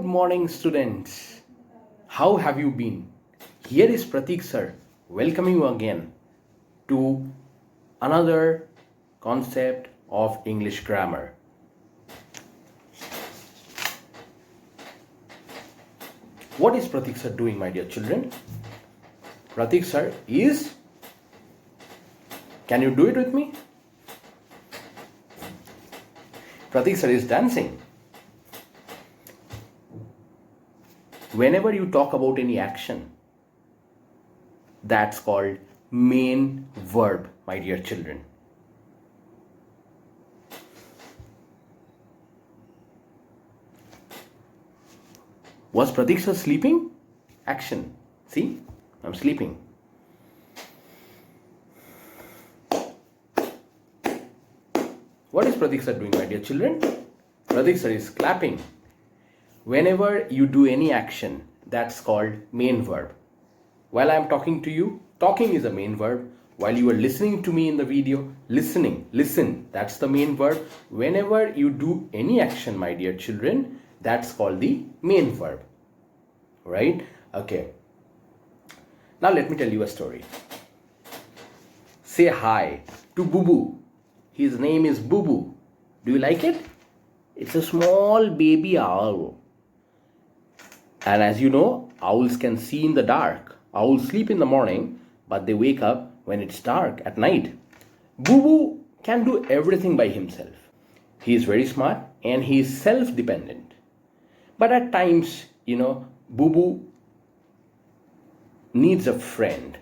morning, students. How have you been? Here is Pratik sir welcoming you again to another concept of English grammar. What is Pratik sir doing, my dear children? Pratik sir is, can you do it with me? Pratik sir is dancing. Whenever you talk about any action, that's called main verb, my dear children. Was Pratik sir sleeping? Action. See, I'm sleeping. What is Pratik sir doing, my dear children? Pratik sir is clapping. Whenever you do any action, that's called main verb. While I am talking to you, talking is a main verb. While you are listening to me in the video, listen, that's the main verb. Whenever you do any action, my dear children, that's called the main verb. Right? Okay. Now let me tell you a story. Say hi to Boo Boo. His name is Boo Boo. Do you like it? It's a small baby owl. And as you know, owls can see in the dark. Owls sleep in the morning, but they wake up when it's dark at night. Boo Boo can do everything by himself. He is very smart and he is self-dependent. But at times, Boo Boo needs a friend.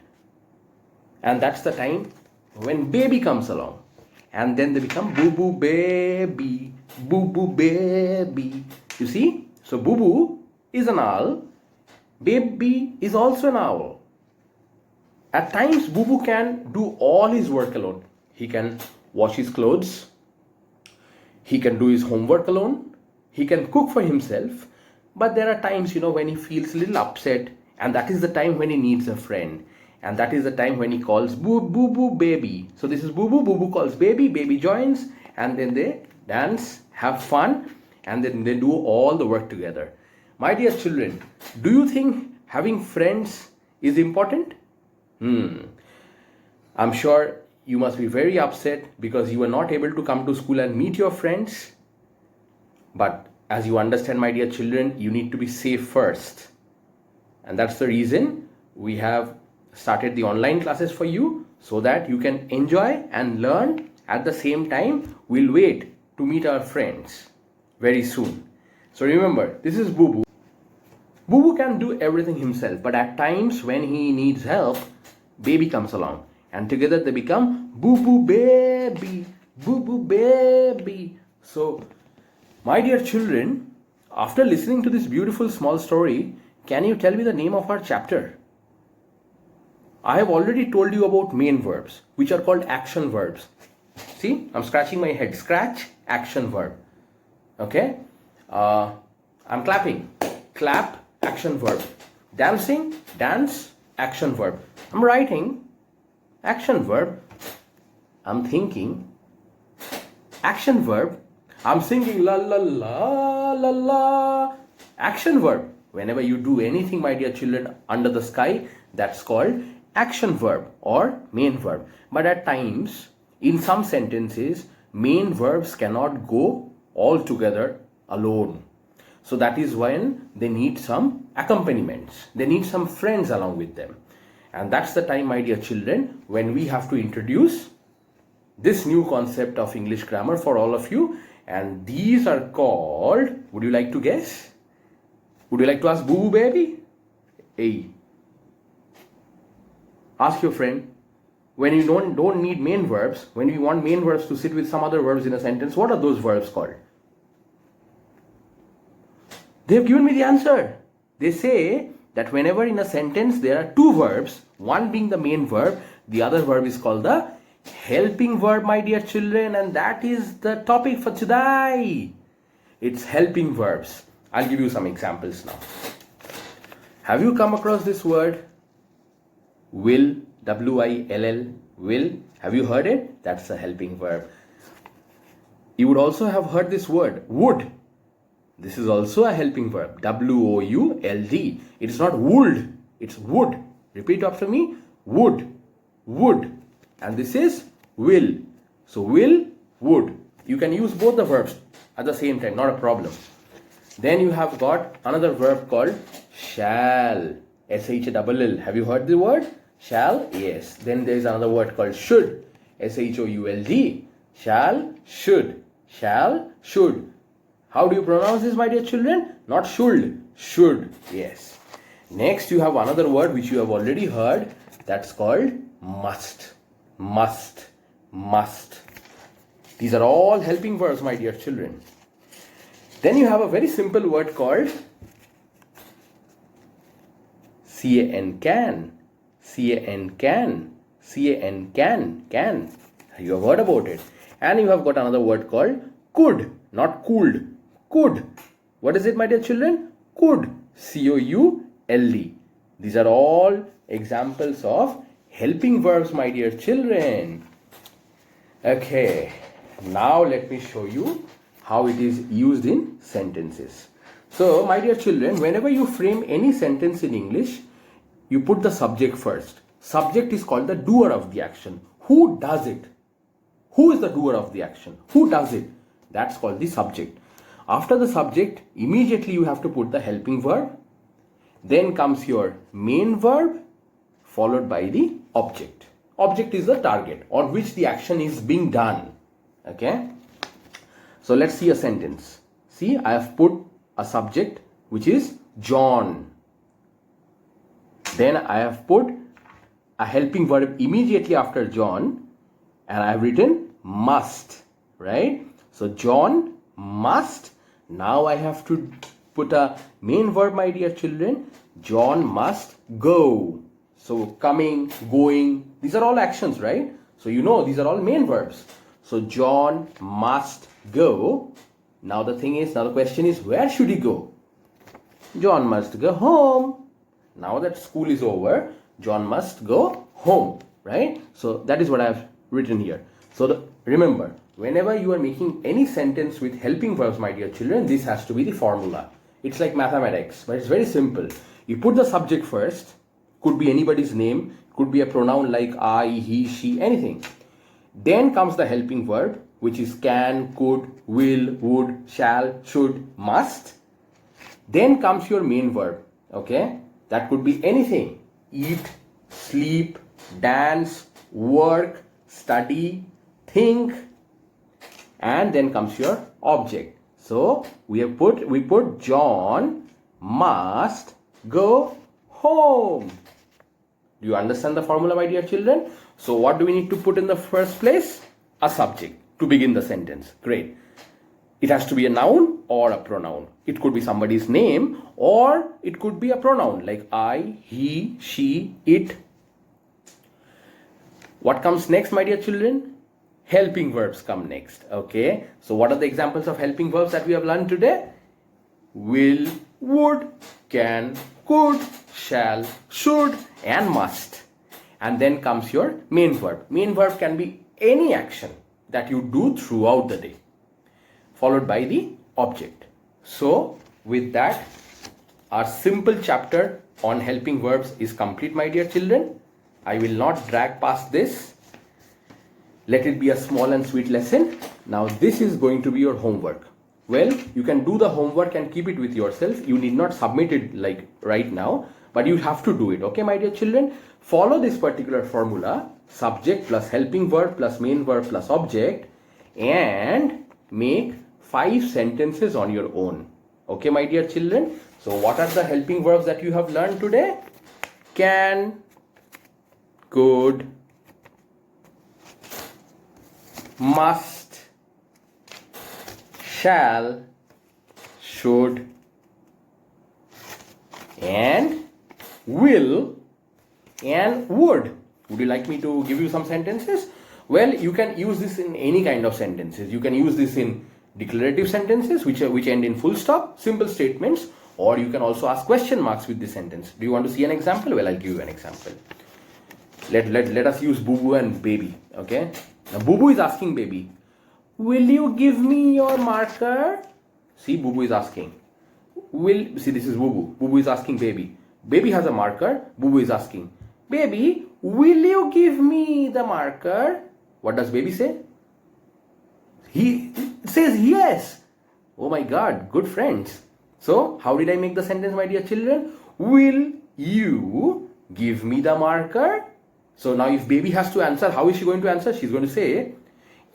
And that's the time when baby comes along. And then they become Boo Boo baby, Boo Boo baby. You see? So Boo Boo is an owl. Baby is also an owl. At times, Boo Boo can do all his work alone. He can wash his clothes. He can do his homework alone. He can cook for himself. But there are times, when he feels a little upset. And that is the time when he needs a friend. And that is the time when he calls Boo Boo baby. So this is Boo Boo. Boo Boo calls baby. Baby joins. And then they dance, have fun. And then they do all the work together. My dear children, do you think having friends is important? I'm sure you must be very upset because you were not able to come to school and meet your friends. But as you understand, my dear children, you need to be safe first. And that's the reason we have started the online classes for you so that you can enjoy and learn. At the same time, we'll wait to meet our friends very soon. So remember, this is Boo Boo. Boo Boo can do everything himself, but at times when he needs help, baby comes along. And together they become Boo Boo baby, Boo Boo baby. So, my dear children, after listening to this beautiful small story, can you tell me the name of our chapter? I have already told you about main verbs, which are called action verbs. See, I'm scratching my head. Scratch, action verb. Okay? I'm clapping. Clap, action verb. Dancing, dance, action verb. I'm writing, action verb. I'm thinking, action verb. I'm singing la la la la la. Action verb. Whenever you do anything, my dear children, under the sky, that's called action verb or main verb. But at times, in some sentences, main verbs cannot go all together alone. So that is when they need some accompaniments. They need some friends along with them. And that's the time, my dear children, when we have to introduce this new concept of English grammar for all of you. And these are called, would you like to guess? Would you like to ask Boo Boo baby? Hey. Ask your friend. When you don't need main verbs, when we want main verbs to sit with some other verbs in a sentence, what are those verbs called? They have given me the answer. They say that whenever in a sentence there are two verbs, one being the main verb, the other verb is called the helping verb, my dear children, and that is the topic for today. It's helping verbs. I'll give you some examples now. Have you come across this word? Will, W-I-L-L, will. Have you heard it? That's a helping verb. You would also have heard this word, would. This is also a helping verb. W-O-U-L-D. It is not would. It's would. Repeat after me. Would. Would. And this is will. So will, would. You can use both the verbs at the same time. Not a problem. Then you have got another verb called shall. S-H-A-L-L. Have you heard the word? Shall? Yes. Then there is another word called should. S-H-O-U-L-D. Shall, should. Shall, should. How do you pronounce this, my dear children? Not should. Should. Yes. Next you have another word which you have already heard. That's called must. Must. Must. These are all helping verbs, my dear children. Then you have a very simple word called can. Can. Can. You have heard about it. And you have got another word called could, not could. Could. What is it, my dear children? Could. C-O-U-L-D. These are all examples of helping verbs, my dear children. Okay. Now let me show you how it is used in sentences. So, my dear children, whenever you frame any sentence in English, you put the subject first. Subject is called the doer of the action. Who does it? Who is the doer of the action? Who does it? That's called the subject. After the subject, immediately you have to put the helping verb. Then comes your main verb, followed by the object. Object is the target on which the action is being done. Okay? So let's see a sentence. See, I have put a subject which is John. Then I have put a helping verb immediately after John, and I have written must, right? So John must. Now I have to put a main verb, my dear children. John must go. So coming, going, these are all actions, right? So you know these are all main verbs. So John must go. Now the question is, where should he go? John must go home. Now that school is over, John must go home, right? So that is what I have written here. So remember, whenever you are making any sentence with helping verbs, my dear children, this has to be the formula. It's like mathematics, but it's very simple. You put the subject first, could be anybody's name, could be a pronoun like I, he, she, anything. Then comes the helping verb, which is can, could, will, would, shall, should, must. Then comes your main verb, okay? That could be anything. Eat, sleep, dance, work, study, think, and then comes your object. So we put John must go home. Do you understand the formula, my dear children? So what do we need to put in the first place? A subject to begin the sentence. Great. It has to be a noun or a pronoun. It could be somebody's name or it could be a pronoun like I, he, she, it. What comes next, my dear children? Helping verbs come next. Okay. So what are the examples of helping verbs that we have learned today? Will, would, can, could, shall, should, and must. And then comes your main verb. Main verb can be any action that you do throughout the day, followed by the object. So with that, our simple chapter on helping verbs is complete, my dear children. I will not drag past this. Let it be a small and sweet lesson. Now this is going to be your homework. Well, you can do the homework and keep it with yourself. You need not submit it like right now, but you have to do it. Okay, my dear children? Follow this particular formula, subject plus helping verb plus main verb plus object, and make 5 sentences on your own. Okay, my dear children? So what are the helping verbs that you have learned today? Can, could, must, shall, should, and will, and would. Would you like me to give you some sentences? Well, you can use this in any kind of sentences. You can use this in declarative sentences which end in full stop, simple statements, or you can also ask question marks with this sentence. Do you want to see an example? Well, I'll give you an example. Let us use Boo Boo and Baby. Okay. Now Boo Boo is asking Baby, will you give me your marker? See, Boo Boo is asking. See, this is Boo Boo. Boo Boo is asking Baby. Baby has a marker. Boo Boo is asking, Baby, will you give me the marker? What does Baby say? He says yes. Oh my God, good friends. So, how did I make the sentence, my dear children? Will you give me the marker? So now if Baby has to answer, how is she going to answer? She's going to say,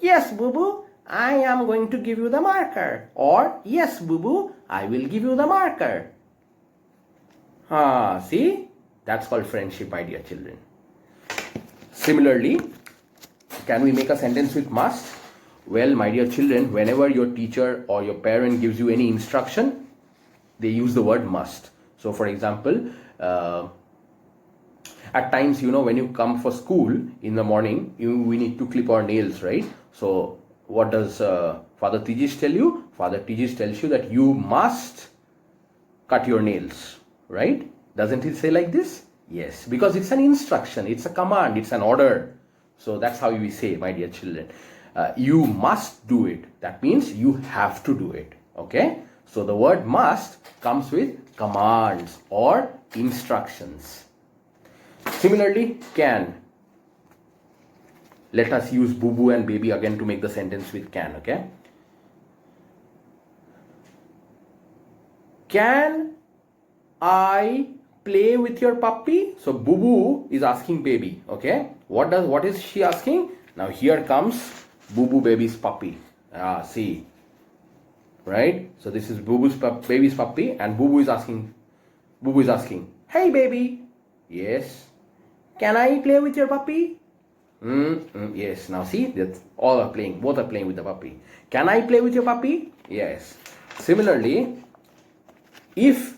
yes, Boo Boo, I am going to give you the marker. Or, yes, Boo Boo, I will give you the marker. See? That's called friendship, my dear children. Similarly, can we make a sentence with must? Well, my dear children, whenever your teacher or your parent gives you any instruction, they use the word must. So, for example, at times, when you come for school in the morning, we need to clip our nails, right? So, what does Father Tejas tell you? Father Tejas tells you that you must cut your nails, right? Doesn't he say like this? Yes, because it's an instruction, it's a command, it's an order. So that's how we say, my dear children. You must do it. That means you have to do it. Okay? So the word must comes with commands or instructions. Similarly, can. Let us use Boo Boo and Baby again to make the sentence with can. Okay? Can I play with your puppy? So Boo Boo is asking Baby. Okay? What is she asking? Now here comes Boo Boo Baby's puppy. See. Right? So this is Boo Boo's baby's puppy, and Boo Boo is asking, hey baby. Yes. Can I play with your puppy? Yes. Now see, that's all are playing. Both are playing with the puppy. Can I play with your puppy? Yes. Similarly, if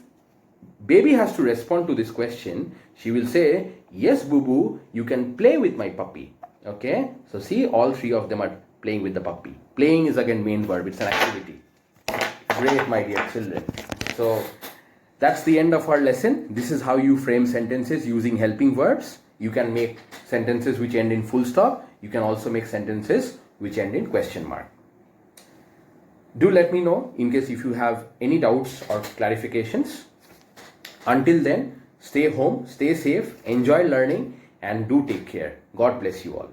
Baby has to respond to this question, she will say, yes, Boo Boo, you can play with my puppy. Okay? So see, all three of them are playing with the puppy. Playing is again main verb. It's an activity. Great, my dear children. So that's the end of our lesson. This is how you frame sentences using helping verbs. You can make sentences which end in full stop. You can also make sentences which end in question mark. Do let me know in case if you have any doubts or clarifications. Until then, stay home, stay safe, enjoy learning, and do take care. God bless you all.